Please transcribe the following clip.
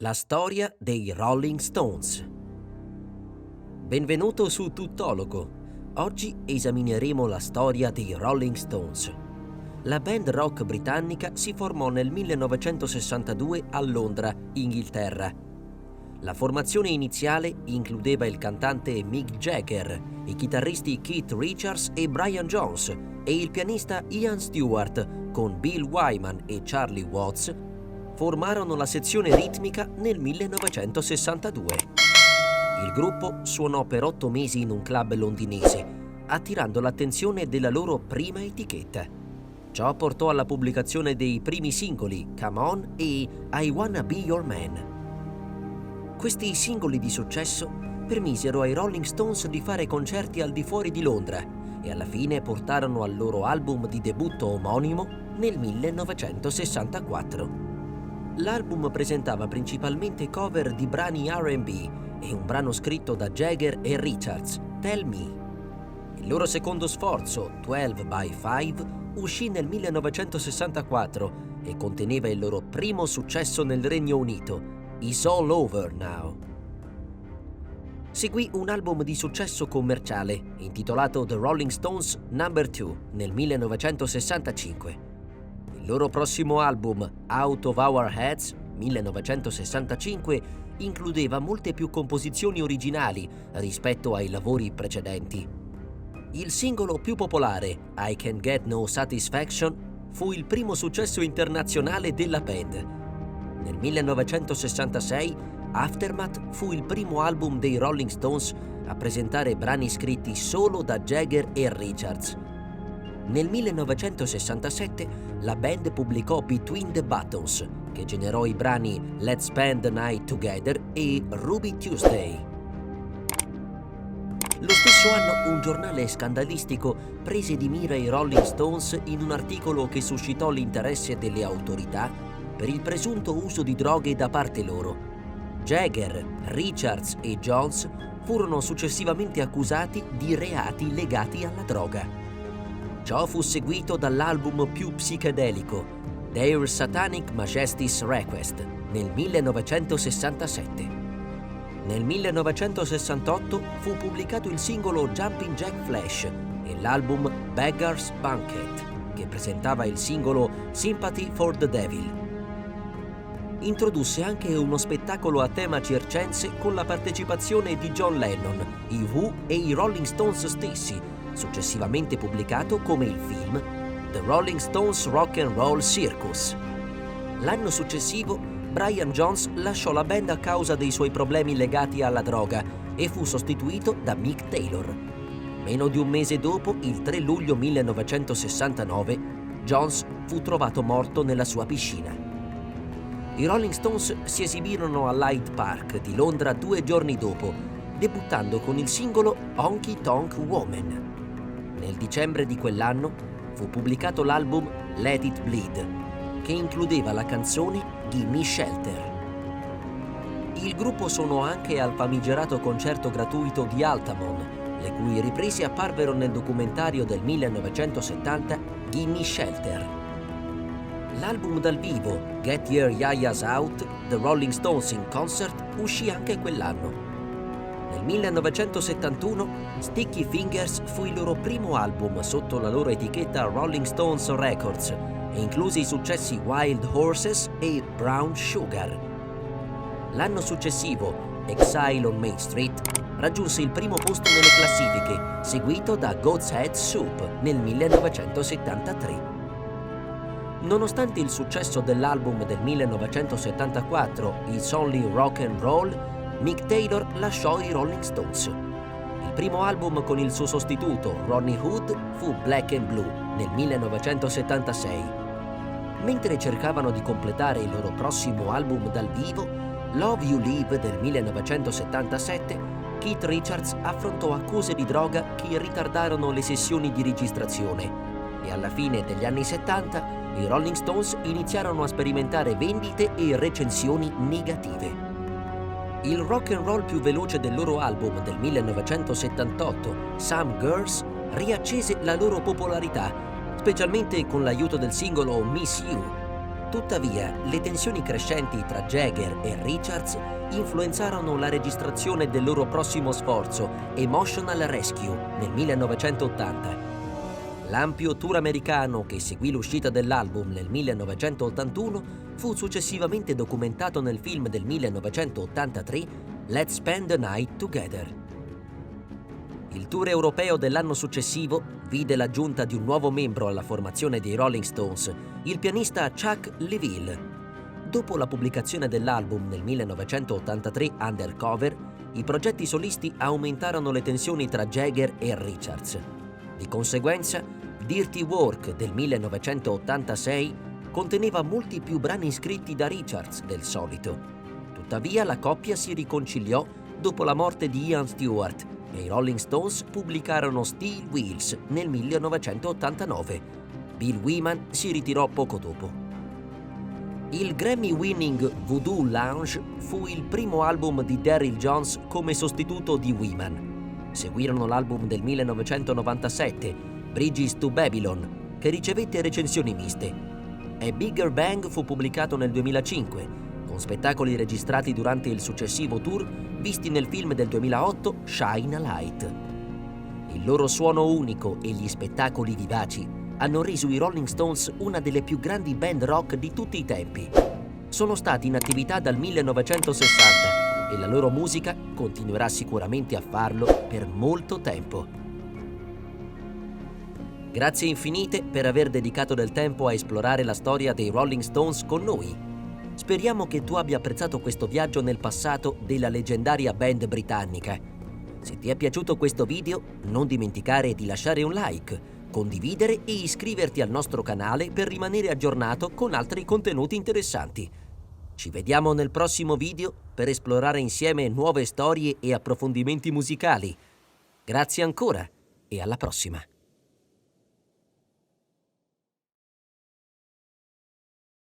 La storia dei Rolling Stones. Benvenuto su Tuttologo. Oggi esamineremo la storia dei Rolling Stones. La band rock britannica si formò nel 1962 a Londra, Inghilterra. La formazione iniziale includeva il cantante Mick Jagger, i chitarristi Keith Richards e Brian Jones e il pianista Ian Stewart, con Bill Wyman e Charlie Watts formarono la sezione ritmica nel 1962. Il gruppo suonò per 8 mesi in un club londinese, attirando l'attenzione della loro prima etichetta. Ciò portò alla pubblicazione dei primi singoli Come On e I Wanna Be Your Man. Questi singoli di successo permisero ai Rolling Stones di fare concerti al di fuori di Londra e alla fine portarono al loro album di debutto omonimo nel 1964. L'album presentava principalmente cover di brani R&B e un brano scritto da Jagger e Richards, Tell Me. Il loro secondo sforzo, 12 by 5, uscì nel 1964 e conteneva il loro primo successo nel Regno Unito, It's All Over Now. Seguì un album di successo commerciale intitolato The Rolling Stones No. 2 nel 1965. Il loro prossimo album, Out of Our Heads, 1965, includeva molte più composizioni originali rispetto ai lavori precedenti. Il singolo più popolare, I Can Get No Satisfaction, fu il primo successo internazionale della band. Nel 1966, Aftermath fu il primo album dei Rolling Stones a presentare brani scritti solo da Jagger e Richards. Nel 1967 la band pubblicò Between the Buttons, che generò i brani Let's Spend the Night Together e Ruby Tuesday. Lo stesso anno un giornale scandalistico prese di mira i Rolling Stones in un articolo che suscitò l'interesse delle autorità per il presunto uso di droghe da parte loro. Jagger, Richards e Jones furono successivamente accusati di reati legati alla droga. Ciò fu seguito dall'album più psichedelico, Their Satanic Majesty's Request, nel 1967. Nel 1968 fu pubblicato il singolo Jumpin' Jack Flash e l'album Beggar's Banquet, che presentava il singolo Sympathy for the Devil. Introdusse anche uno spettacolo a tema circense con la partecipazione di John Lennon, i Who e i Rolling Stones stessi, successivamente pubblicato come il film The Rolling Stones Rock and Roll Circus. L'anno successivo Brian Jones lasciò la band a causa dei suoi problemi legati alla droga e fu sostituito da Mick Taylor. Meno di un mese dopo, il 3 luglio 1969, Jones fu trovato morto nella sua piscina. I Rolling Stones si esibirono all'Hyde Park di Londra 2 giorni dopo, debuttando con il singolo Honky Tonk Woman. Nel dicembre di quell'anno fu pubblicato l'album Let It Bleed, che includeva la canzone Gimme Shelter. Il gruppo suonò anche al famigerato concerto gratuito di Altamont, le cui riprese apparvero nel documentario del 1970 Gimme Shelter. L'album dal vivo Get Your Yayas Out, The Rolling Stones in Concert, uscì anche quell'anno. Nel 1971 Sticky Fingers fu il loro primo album sotto la loro etichetta Rolling Stones Records e incluse i successi Wild Horses e Brown Sugar. L'anno successivo Exile on Main Street raggiunse il primo posto nelle classifiche, seguito da God's Head Soup nel 1973. Nonostante il successo dell'album del 1974 It's Only Rock and Roll, Mick Taylor lasciò i Rolling Stones. Il primo album con il suo sostituto, Ronnie Hood, fu Black and Blue nel 1976. Mentre cercavano di completare il loro prossimo album dal vivo, Love You Live del 1977, Keith Richards affrontò accuse di droga che ritardarono le sessioni di registrazione e alla fine degli anni 70 i Rolling Stones iniziarono a sperimentare vendite e recensioni negative. Il rock and roll più veloce del loro album del 1978, Some Girls, riaccese la loro popolarità, specialmente con l'aiuto del singolo Miss You. Tuttavia, le tensioni crescenti tra Jagger e Richards influenzarono la registrazione del loro prossimo sforzo, Emotional Rescue, nel 1980. L'ampio tour americano che seguì l'uscita dell'album nel 1981 fu successivamente documentato nel film del 1983 Let's Spend the Night Together. Il tour europeo dell'anno successivo vide l'aggiunta di un nuovo membro alla formazione dei Rolling Stones, il pianista Chuck Leavell. Dopo la pubblicazione dell'album nel 1983 Undercover, i progetti solisti aumentarono le tensioni tra Jagger e Richards. Di conseguenza, Dirty Work del 1986 conteneva molti più brani scritti da Richards del solito. Tuttavia la coppia si riconciliò dopo la morte di Ian Stewart e i Rolling Stones pubblicarono Steel Wheels nel 1989. Bill Wyman si ritirò poco dopo. Il Grammy-winning Voodoo Lounge fu il primo album di Daryl Jones come sostituto di Wyman. Seguirono l'album del 1997, Bridges to Babylon, che ricevette recensioni miste. A Bigger Bang fu pubblicato nel 2005, con spettacoli registrati durante il successivo tour visti nel film del 2008 Shine a Light. Il loro suono unico e gli spettacoli vivaci hanno reso i Rolling Stones una delle più grandi band rock di tutti i tempi. Sono stati in attività dal 1960 e la loro musica continuerà sicuramente a farlo per molto tempo. Grazie infinite per aver dedicato del tempo a esplorare la storia dei Rolling Stones con noi. Speriamo che tu abbia apprezzato questo viaggio nel passato della leggendaria band britannica. Se ti è piaciuto questo video, non dimenticare di lasciare un like, condividere e iscriverti al nostro canale per rimanere aggiornato con altri contenuti interessanti. Ci vediamo nel prossimo video per esplorare insieme nuove storie e approfondimenti musicali. Grazie ancora e alla prossima!